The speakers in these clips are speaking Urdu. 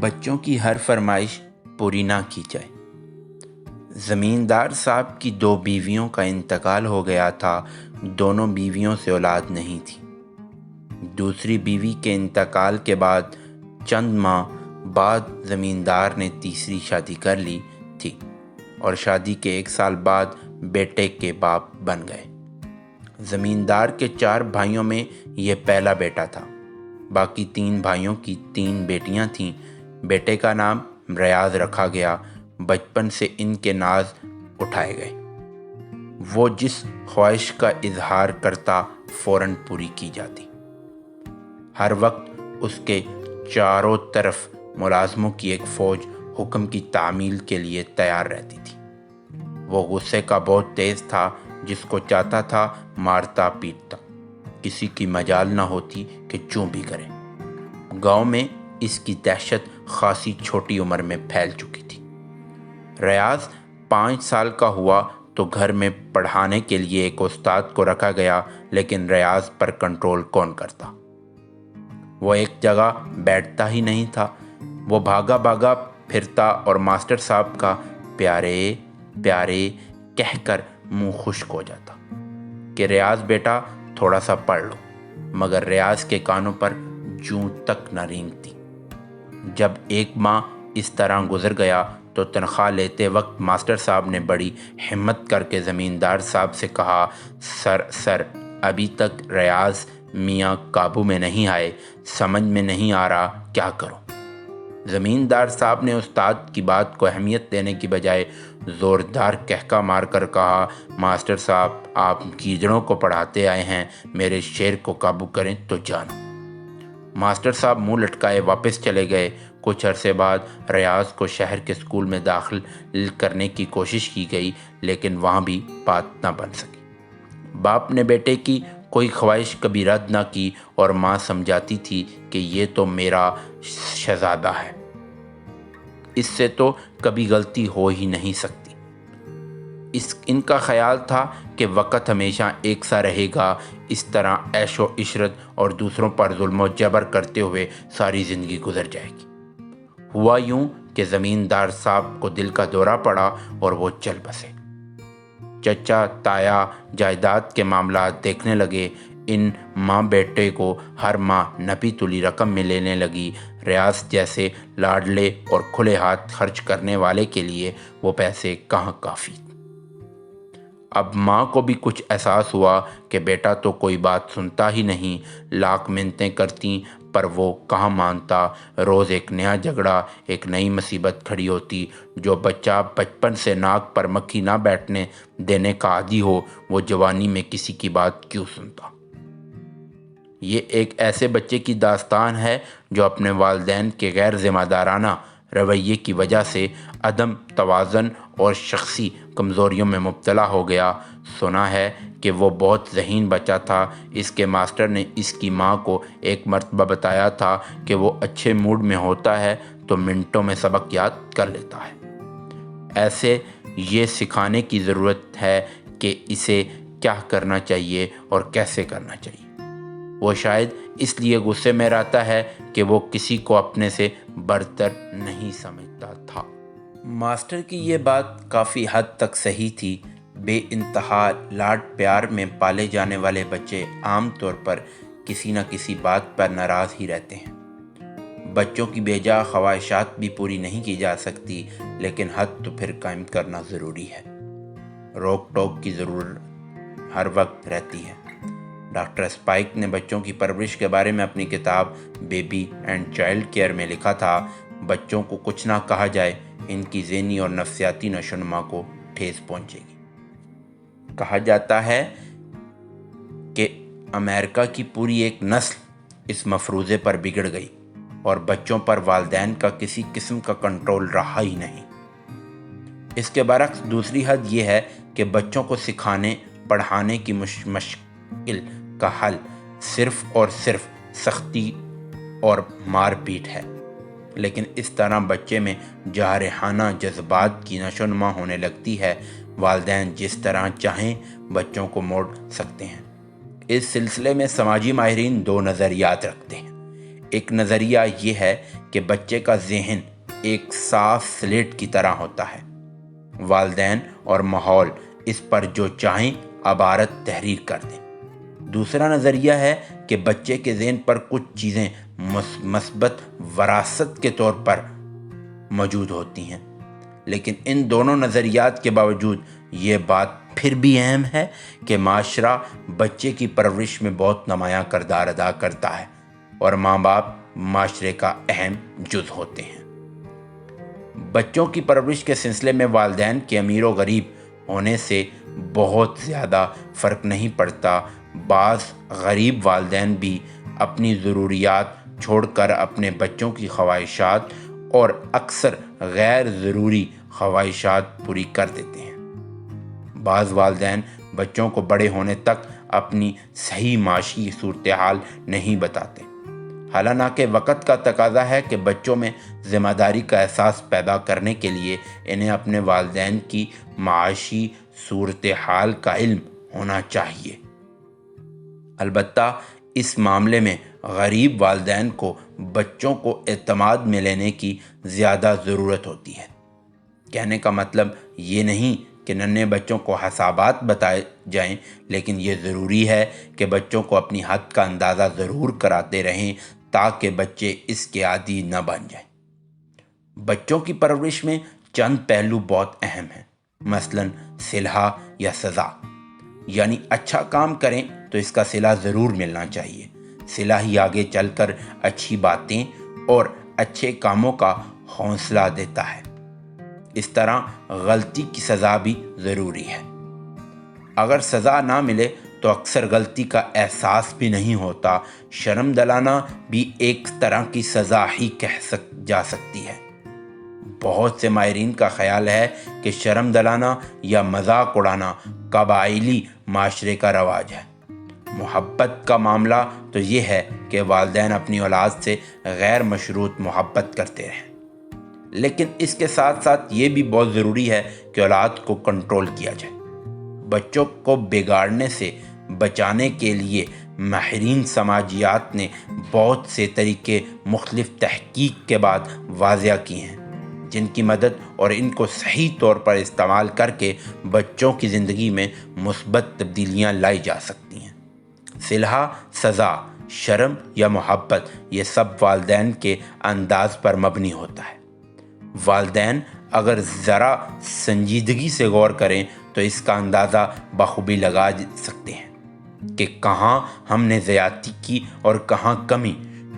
بچوں کی ہر فرمائش پوری نہ کی جائے۔ زمیندار صاحب کی 2 بیویوں کا انتقال ہو گیا تھا، دونوں بیویوں سے اولاد نہیں تھی۔ دوسری بیوی کے انتقال کے بعد چند ماہ بعد زمیندار نے تیسری شادی کر لی تھی اور شادی کے 1 سال بعد بیٹے کے باپ بن گئے۔ زمیندار کے 4 بھائیوں میں یہ پہلا بیٹا تھا۔ باقی 3 بھائیوں کی 3 بیٹیاں تھیں۔ بیٹے کا نام ریاض رکھا گیا۔ بچپن سے ان کے ناز اٹھائے گئے۔ وہ جس خواہش کا اظہار کرتا فوراً پوری کی جاتی۔ ہر وقت اس کے چاروں طرف ملازموں کی ایک فوج حکم کی تعمیل کے لیے تیار رہتی تھی۔ وہ غصے کا بہت تیز تھا، جس کو چاہتا تھا مارتا پیٹتا، کسی کی مجال نہ ہوتی کہ چوں بھی کرے۔ گاؤں میں اس کی دہشت خاصی چھوٹی عمر میں پھیل چکی تھی۔ ریاض 5 سال کا ہوا تو گھر میں پڑھانے کے لیے ایک استاد کو رکھا گیا، لیکن ریاض پر کنٹرول کون کرتا؟ وہ ایک جگہ بیٹھتا ہی نہیں تھا۔ وہ بھاگا بھاگا پھرتا اور ماسٹر صاحب کا پیارے پیارے کہہ کر منہ خشک ہو جاتا کہ ریاض بیٹا تھوڑا سا پڑھ لو، مگر ریاض کے کانوں پر جوں تک نہ رینگتی۔ جب 1 ماہ اس طرح گزر گیا تو تنخواہ لیتے وقت ماسٹر صاحب نے بڑی ہمت کر کے زمیندار صاحب سے کہا، سر ابھی تک ریاض میاں قابو میں نہیں آئے، سمجھ میں نہیں آ رہا کیا کروں۔ زمیندار صاحب نے استاد کی بات کو اہمیت دینے کی بجائے زوردار کہکا مار کر کہا، ماسٹر صاحب آپ گیدڑوں کو پڑھاتے آئے ہیں، میرے شیر کو قابو کریں تو جانو۔ ماسٹر صاحب منہ لٹکائے واپس چلے گئے۔ کچھ عرصے بعد ریاض کو شہر کے اسکول میں داخل کرنے کی کوشش کی گئی، لیکن وہاں بھی بات نہ بن سکی۔ باپ نے بیٹے کی کوئی خواہش کبھی رد نہ کی اور ماں سمجھاتی تھی کہ یہ تو میرا شہزادہ ہے، اس سے تو کبھی غلطی ہو ہی نہیں سکتی۔ ان کا خیال تھا کہ وقت ہمیشہ ایک سا رہے گا، اس طرح عیش و عشرت اور دوسروں پر ظلم و جبر کرتے ہوئے ساری زندگی گزر جائے گی۔ ہوا یوں کہ زمیندار صاحب کو دل کا دورہ پڑا اور وہ چل بسے۔ چچا تایا جائیداد کے معاملات دیکھنے لگے۔ ان ماں بیٹے کو ہر ماہ نپی تلی رقم میں لینے لگی۔ ریاض جیسے لاڈلے اور کھلے ہاتھ خرچ کرنے والے کے لیے وہ پیسے کہاں کافی۔ اب ماں کو بھی کچھ احساس ہوا کہ بیٹا تو کوئی بات سنتا ہی نہیں، لاکھ منتیں کرتی پر وہ کہاں مانتا۔ روز ایک نیا جھگڑا، ایک نئی مصیبت کھڑی ہوتی۔ جو بچہ بچپن سے ناک پر مکھی نہ بیٹھنے دینے کا عادی ہو، وہ جوانی میں کسی کی بات کیوں سنتا؟ یہ ایک ایسے بچے کی داستان ہے جو اپنے والدین کے غیر ذمہ دارانہ رویے کی وجہ سے عدم توازن اور شخصی کمزوریوں میں مبتلا ہو گیا۔ سنا ہے کہ وہ بہت ذہین بچہ تھا۔ اس کے ماسٹر نے اس کی ماں کو ایک مرتبہ بتایا تھا کہ وہ اچھے موڈ میں ہوتا ہے تو منٹوں میں سبق یاد کر لیتا ہے۔ ایسے یہ سکھانے کی ضرورت ہے کہ اسے کیا کرنا چاہیے اور کیسے کرنا چاہیے۔ وہ شاید اس لیے غصے میں رہتا ہے کہ وہ کسی کو اپنے سے برتر نہیں سمجھتا تھا۔ ماسٹر کی یہ بات کافی حد تک صحیح تھی۔ بے انتہا لاڈ پیار میں پالے جانے والے بچے عام طور پر کسی نہ کسی بات پر ناراض ہی رہتے ہیں۔ بچوں کی بے جا خواہشات بھی پوری نہیں کی جا سکتی، لیکن حد تو پھر قائم کرنا ضروری ہے۔ روک ٹوک کی ضرورت ہر وقت رہتی ہے۔ ڈاکٹر اسپائک نے بچوں کی پرورش کے بارے میں اپنی کتاب بیبی اینڈ چائلڈ کیئر میں لکھا تھا، بچوں کو کچھ نہ کہا جائے، ان کی ذہنی اور نفسیاتی نشوونما کو ٹھیس پہنچے گی۔ کہا جاتا ہے کہ امریکہ کی پوری ایک نسل اس مفروضے پر بگڑ گئی اور بچوں پر والدین کا کسی قسم کا کنٹرول رہا ہی نہیں۔ اس کے برعکس دوسری حد یہ ہے کہ بچوں کو سکھانے پڑھانے کی مشکل کا حل صرف اور صرف سختی اور مار پیٹ ہے، لیکن اس طرح بچے میں جارحانہ جذبات کی نشوونما ہونے لگتی ہے۔ والدین جس طرح چاہیں بچوں کو موڑ سکتے ہیں۔ اس سلسلے میں سماجی ماہرین 2 نظریات رکھتے ہیں۔ ایک نظریہ یہ ہے کہ بچے کا ذہن ایک صاف سلیٹ کی طرح ہوتا ہے، والدین اور ماحول اس پر جو چاہیں عبارت تحریر کر دیں۔ دوسرا نظریہ ہے کہ بچے کے ذہن پر کچھ چیزیں مثبت وراثت کے طور پر موجود ہوتی ہیں، لیکن ان دونوں نظریات کے باوجود یہ بات پھر بھی اہم ہے کہ معاشرہ بچے کی پرورش میں بہت نمایاں کردار ادا کرتا ہے اور ماں باپ معاشرے کا اہم جز ہوتے ہیں۔ بچوں کی پرورش کے سلسلے میں والدین کے امیر و غریب ہونے سے بہت زیادہ فرق نہیں پڑتا۔ بعض غریب والدین بھی اپنی ضروریات چھوڑ کر اپنے بچوں کی خواہشات اور اکثر غیر ضروری خواہشات پوری کر دیتے ہیں۔ بعض والدین بچوں کو بڑے ہونے تک اپنی صحیح معاشی صورتحال نہیں بتاتے، حالانکہ وقت کا تقاضا ہے کہ بچوں میں ذمہ داری کا احساس پیدا کرنے کے لیے انہیں اپنے والدین کی معاشی صورتحال کا علم ہونا چاہیے۔ البتہ اس معاملے میں غریب والدین کو بچوں کو اعتماد میں لینے کی زیادہ ضرورت ہوتی ہے۔ کہنے کا مطلب یہ نہیں کہ ننھے بچوں کو حسابات بتائے جائیں، لیکن یہ ضروری ہے کہ بچوں کو اپنی حد کا اندازہ ضرور کراتے رہیں تاکہ بچے اس کے عادی نہ بن جائیں۔ بچوں کی پرورش میں چند پہلو بہت اہم ہیں، مثلاً صلہ یا سزا، یعنی اچھا کام کریں تو اس کا صلہ ضرور ملنا چاہیے۔ صلہ ہی آگے چل کر اچھی باتیں اور اچھے کاموں کا حوصلہ دیتا ہے۔ اس طرح غلطی کی سزا بھی ضروری ہے۔ اگر سزا نہ ملے تو اکثر غلطی کا احساس بھی نہیں ہوتا۔ شرم دلانا بھی ایک طرح کی سزا ہی جا سکتی ہے۔ بہت سے ماہرین کا خیال ہے کہ شرم دلانا یا مذاق اڑانا قبائلی معاشرے کا رواج ہے۔ محبت کا معاملہ تو یہ ہے کہ والدین اپنی اولاد سے غیر مشروط محبت کرتے رہیں، لیکن اس کے ساتھ ساتھ یہ بھی بہت ضروری ہے کہ اولاد کو کنٹرول کیا جائے۔ بچوں کو بگاڑنے سے بچانے کے لیے ماہرین سماجیات نے بہت سے طریقے مختلف تحقیق کے بعد واضح کیے ہیں، جن کی مدد اور ان کو صحیح طور پر استعمال کر کے بچوں کی زندگی میں مثبت تبدیلیاں لائی جا سکتی ہیں۔ صلہ، سزا، شرم یا محبت، یہ سب والدین کے انداز پر مبنی ہوتا ہے۔ والدین اگر ذرا سنجیدگی سے غور کریں تو اس کا اندازہ بخوبی لگا سکتے ہیں کہ کہاں ہم نے زیادتی کی اور کہاں کمی،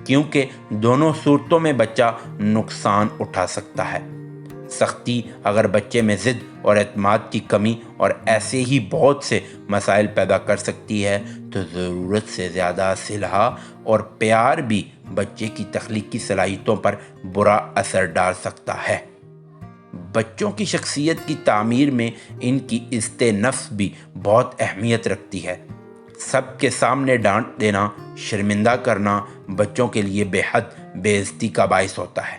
کیونکہ دونوں صورتوں میں بچہ نقصان اٹھا سکتا ہے۔ سختی اگر بچے میں ضد اور اعتماد کی کمی اور ایسے ہی بہت سے مسائل پیدا کر سکتی ہے، تو ضرورت سے زیادہ صلح اور پیار بھی بچے کی تخلیقی صلاحیتوں پر برا اثر ڈال سکتا ہے۔ بچوں کی شخصیت کی تعمیر میں ان کی عزت نفس بھی بہت اہمیت رکھتی ہے۔ سب کے سامنے ڈانٹ دینا، شرمندہ کرنا بچوں کے لیے بے حد بے عزتی کا باعث ہوتا ہے۔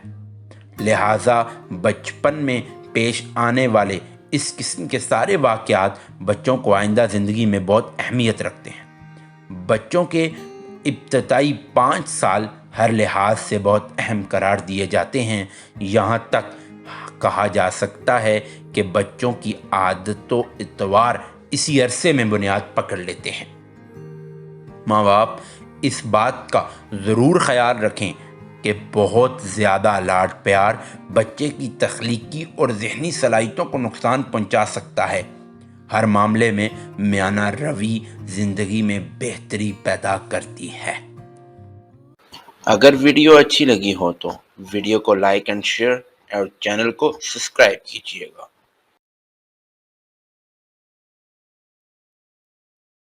لہٰذا بچپن میں پیش آنے والے اس قسم کے سارے واقعات بچوں کو آئندہ زندگی میں بہت اہمیت رکھتے ہیں۔ بچوں کے ابتدائی 5 سال ہر لحاظ سے بہت اہم قرار دیے جاتے ہیں۔ یہاں تک کہا جا سکتا ہے کہ بچوں کی عادت و اعتبار اسی عرصے میں بنیاد پکڑ لیتے ہیں۔ ماں باپ اس بات کا ضرور خیال رکھیں کہ بہت زیادہ لاڈ پیار بچے کی تخلیقی اور ذہنی صلاحیتوں کو نقصان پہنچا سکتا ہے۔ ہر معاملے میں میانہ روی زندگی میں بہتری پیدا کرتی ہے۔ اگر ویڈیو اچھی لگی ہو تو ویڈیو کو لائک اینڈ شیئر اور چینل کو سبسکرائب کیجیے گا۔